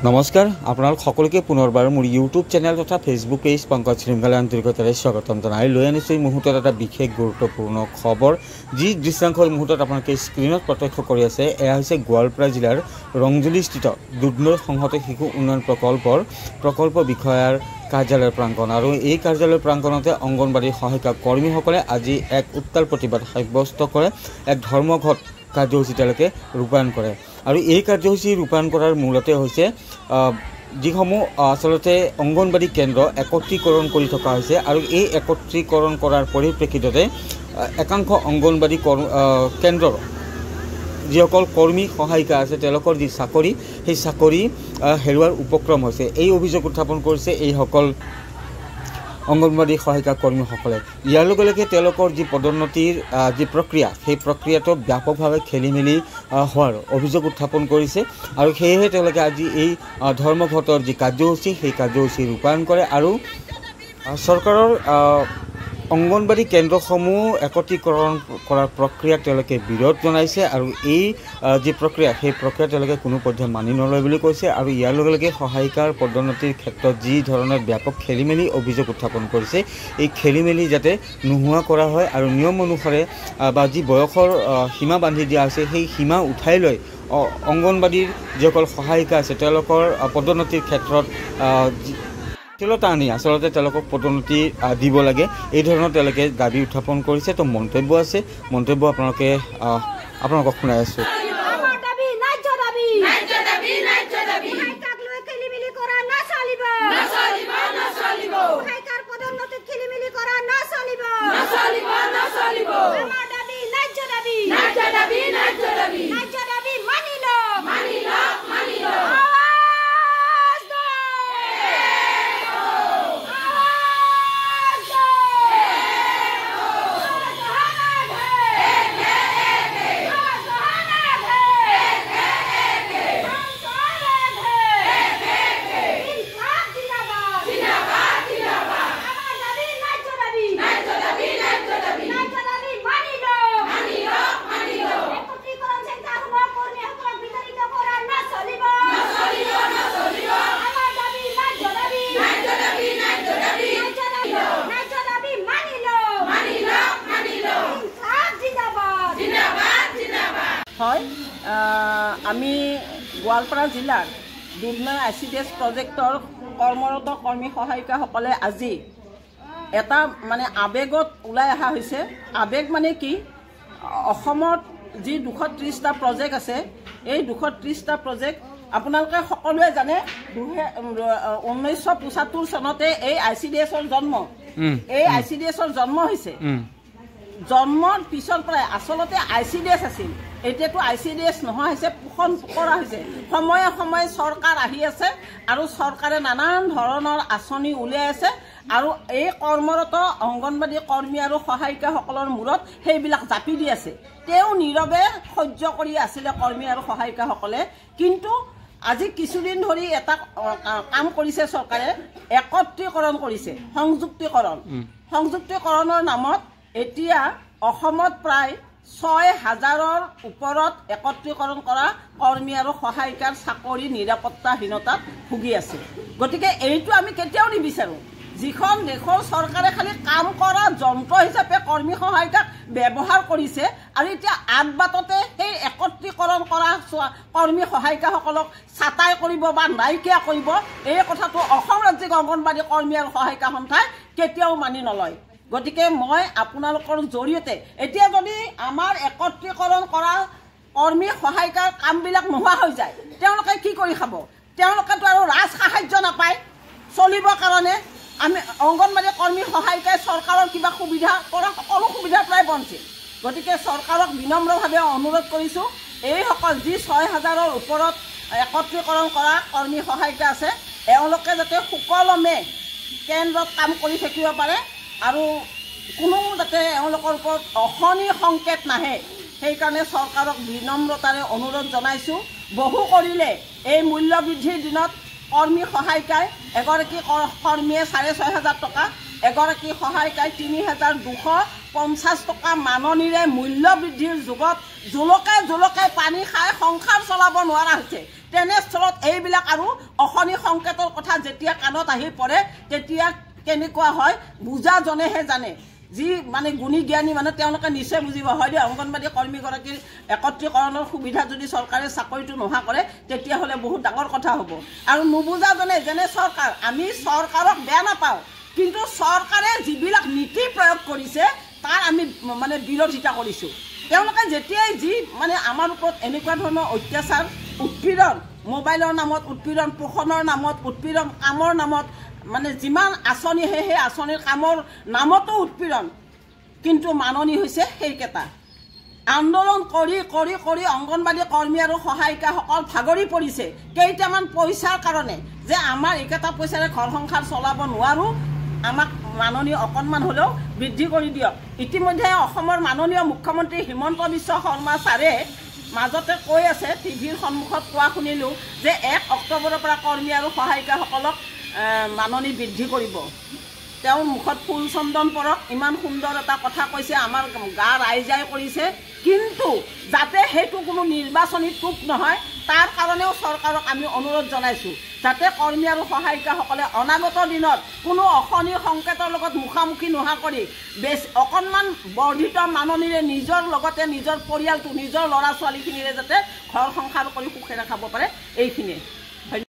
নমস্কাৰ আপোনালোক সকলোকে পুনৰবাৰ মোৰ ইউটিউব চেনেল তথা ফেচবুক পেজ পংকজ শৃংখলা আন্তৰিকতাৰে স্বাগতম জনাই লৈ আনিছোঁ এই মুহূৰ্তত এটা বিশেষ গুৰুত্বপূৰ্ণ খবৰ যি দৃশ্যাংশ এই মুহূৰ্তত আপোনালোকে স্ক্ৰীনত প্ৰত্যক্ষ কৰি আছে এয়া হৈছে গোৱালপাৰা জিলাৰ ৰংজুলিস্থিত দুধনৈ সংহতি শিশু উন্নয়ন প্ৰকল্প বিষয়াৰ কাৰ্যালয়ৰ প্ৰাংগণ আৰু এই কাৰ্যালয়ৰ প্ৰাংগণতে অংগনবাড়ী সহায়িকা কৰ্মীসকলে আজি এক উত্তাল প্ৰতিবাদ সাব্যস্ত কৰে এক ধৰ্মঘট কাৰ্যসূচী তেওঁলোকে ৰূপায়ণ কৰে আৰু এই কাৰ্যসূচী ৰূপায়ণ কৰাৰ মূলতে হৈছে যিসমূহ আচলতে অংগনবাড়ী কেন্দ্ৰ একত্ৰীকৰণ কৰি থকা হৈছে আৰু এই একত্ৰীকৰণ কৰাৰ পৰিপ্ৰেক্ষিততে একাংশ অংগনবাড়ী কেন্দ্ৰৰ যিসকল কৰ্মী সহায়িকা আছে তেওঁলোকৰ যি চাকৰি সেই চাকৰি হেৰুৱাৰ উপক্ৰম হৈছে এই অভিযোগ উত্থাপন কৰিছে এইসকল অংগনবাড়ী সহায়িকা কৰ্মীসকলে ইয়াৰ লগে লগে তেওঁলোকৰ যি পদোন্নতিৰ যি প্ৰক্ৰিয়া সেই প্ৰক্ৰিয়াটো ব্যাপকভাৱে খেলি মেলি হোৱাৰ অভিযোগ উত্থাপন কৰিছে আৰু সেয়েহে তেওঁলোকে আজি এই ধৰ্মঘটৰ যি কাৰ্যসূচী সেই কাৰ্যসূচী ৰূপায়ণ কৰে আৰু চৰকাৰৰ অংগনবাড়ী কেন্দ্ৰসমূহ একত্ৰীকৰণ কৰাৰ প্ৰক্ৰিয়াক তেওঁলোকে বিৰোধ জনাইছে আৰু এই যি প্ৰক্ৰিয়া সেই প্ৰক্ৰিয়া তেওঁলোকে কোনো পৰ্যায়ত মানি নলয় বুলি কৈছে আৰু ইয়াৰ লগে লগে সহায়িকাৰ পদোন্নতিৰ ক্ষেত্ৰত যি ধৰণৰ ব্যাপক খেলিমেলি অভিযোগ উত্থাপন কৰিছে এই খেলিমেলি যাতে নোহোৱা কৰা হয় আৰু নিয়ম অনুসাৰে বা যি বয়সৰ সীমা বান্ধি দিয়া আছে সেই সীমা উঠাই লৈ অংগনবাড়ীৰ যিসকল সহায়িকা আছে তেওঁলোকৰ পদোন্নতিৰ ক্ষেত্ৰত স্থিৰতা আনি আচলতে তেওঁলোকক পদোন্নতি দিব লাগে এই ধৰণৰ তেওঁলোকে দাবী উত্থাপন কৰিছে তো মন্তব্য আছে মন্তব্য আপোনালোকক শুনাই আছোঁ হয় আমি গোৱালপাৰা জিলাৰ দুধনৈ ICDS প্ৰজেক্টৰ কৰ্মৰত কৰ্মী সহায়িকাসকলে আজি এটা মানে আবেগত ওলাই অহা হৈছে আবেগ মানে কি অসমত যি 230টা প্ৰজেক্ট আছে এই 230টা প্ৰজেক্ট আপোনালোকে সকলোৱে জানে 1975 চনতে এই ICDSৰ জন্ম এই ICDSৰ জন্ম হৈছে জন্মৰ পিছৰ পৰাই আচলতে ICDS আছিল এতিয়াতো ICDS নহয় হৈছে পোষণ কৰা হৈছে সময়ে সময়ে চৰকাৰ আহি আছে আৰু চৰকাৰে নানান ধৰণৰ আঁচনি উলিয়াই আছে আৰু এই কৰ্মৰত অংগনবাড়ী কৰ্মী আৰু সহায়িকাসকলৰ মূৰত সেইবিলাক জাপি দি আছে তেওঁ নীৰৱে সহ্য কৰি আছিলে কৰ্মী আৰু সহায়িকাসকলে কিন্তু আজি কিছুদিন ধৰি এটা কাম কৰিছে চৰকাৰে একত্ৰীকৰণ কৰিছে সংযুক্তিকৰণৰ নামত এতিয়া অসমত প্ৰায় 6,000ৰ ওপৰত একত্ৰীকৰণ কৰা কৰ্মী আৰু সহায়িকাৰ চাকৰি নিৰাপত্তাহীনতাত ভুগি আছে গতিকে এইটো আমি কেতিয়াও নিবিচাৰোঁ যিখন দেশৰ চৰকাৰে খালি কাম কৰা যন্ত্ৰ হিচাপে কৰ্মী সহায়িকাক ব্যৱহাৰ কৰিছে আৰু এতিয়া আগবাটতে সেই একত্ৰীকৰণ কৰা কৰ্মী সহায়িকাসকলক ছাঁটাই কৰিব বা নাইকিয়া কৰিব এই কথাটো অসম ৰাজ্যিক অংগনবাড়ী কৰ্মী আৰু সহায়িকা সন্থাই কেতিয়াও মানি নলয় গতিকে মই আপোনালোকৰ জৰিয়তে এতিয়া যদি আমাৰ একত্ৰীকৰণ কৰা কৰ্মী সহায়িকাৰ কামবিলাক নোহোৱা হৈ যায় তেওঁলোকে কি কৰি খাব তেওঁলোকেতো আৰু ৰাজ সাহায্য নাপায় চলিবৰ কাৰণে আমি অংগনবাড়ী কৰ্মী সহায়িকাই চৰকাৰৰ কিবা সুবিধা কৰা সকলো সুবিধাৰ পৰাই বঞ্চিত গতিকে চৰকাৰক বিনম্ৰভাৱে অনুৰোধ কৰিছোঁ এইসকল যি 6,000ৰ ওপৰত একত্ৰীকৰণ কৰা কৰ্মী সহায়িকা আছে এওঁলোকে যাতে সুকলমে কেন্দ্ৰত কাম কৰি থাকিব পাৰে আৰু কোনো যাতে এওঁলোকৰ ওপৰত অশনি সংকেত নাহে সেইকাৰণে চৰকাৰক বিনম্ৰতাৰে অনুৰোধ জনাইছোঁ বহু কৰিলে এই মূল্য বৃদ্ধিৰ দিনত কৰ্মী সহায়িকাই এগৰাকী কৰ্মীয়ে 6,500 টকা এগৰাকী সহায়িকাই 3,250 টকা মাননিৰে মূল্য বৃদ্ধিৰ যুগত জোলকে পানী খাই সংসাৰ চলাব নোৱাৰা হৈছে তেনেস্থলত এইবিলাক আৰু অশনি সংকেতৰ কথা যেতিয়া কাণত আহি পৰে তেতিয়া কেনেকুৱা হয় বুজাজনেহে জানে যি মানে গুণী জ্ঞানী মানে তেওঁলোকে নিশ্চয় বুজিব হয় দিয়ক অংগনবাদী কৰ্মীগৰাকীৰ একত্ৰীকৰণৰ সুবিধা যদি চৰকাৰে চাকৰিটো নোহোৱা কৰে তেতিয়াহ'লে বহুত ডাঙৰ কথা হ'ব আৰু নুবুজাজনে যেনে চৰকাৰ আমি চৰকাৰক বেয়া নাপাওঁ কিন্তু চৰকাৰে যিবিলাক নীতি প্ৰয়োগ কৰিছে তাৰ আমি মানে বিৰোধিতা কৰিছোঁ তেওঁলোকে যেতিয়াই যি মানে আমাৰ ওপৰত এনেকুৱা ধৰণৰ অত্যাচাৰ উৎপীড়ন মোবাইলৰ নামত উৎপীড়ন পোষণৰ নামত উৎপীড়ন কামৰ নামত মানে যিমান আঁচনি সেই আঁচনিৰ কামৰ নামতো উৎপীড়ন কিন্তু মাননি হৈছে সেইকেইটা আন্দোলন কৰি কৰি কৰি অংগনবাদী কৰ্মী আৰু সহায়িকাসকল ভাগৰি পৰিছে কেইটামান পইচাৰ কাৰণে যে আমাৰ এইকেইটা পইচাৰে ঘৰ সংসাৰ চলাব নোৱাৰোঁ আমাক মাননি অকণমান হ'লেও বৃদ্ধি কৰি দিয়ক ইতিমধ্যে অসমৰ মাননীয় মুখ্যমন্ত্ৰী হিমন্ত বিশ্ব শৰ্মা ছাৰে মাজতে কৈ আছে টিভিৰ সন্মুখত কোৱা শুনিলোঁ যে 1 অক্টোবৰৰ পৰা কৰ্মী আৰু সহায়িকাসকলক মাননি বৃদ্ধি কৰিব তেওঁৰ মুখত ফুল চন্দন পৰক ইমান সুন্দৰ এটা কথা কৈছে আমাৰ গা ৰাইজাই কৰিছে কিন্তু যাতে সেইটো কোনো নিৰ্বাচনী টোপ নহয় তাৰ কাৰণেও চৰকাৰক আমি অনুৰোধ জনাইছোঁ যাতে কৰ্মী আৰু সহায়িকাসকলে অনাগত দিনত কোনো অশনি সংকেতৰ লগত মুখামুখি নোহোৱা কৰি অকণমান বৰ্ধিত মাননিৰে নিজৰ লগতে নিজৰ পৰিয়ালটো নিজৰ ল'ৰা ছোৱালীখিনিৰে যাতে ঘৰ সংসাৰ কৰি সুখেৰে খাব পাৰে এইখিনিয়ে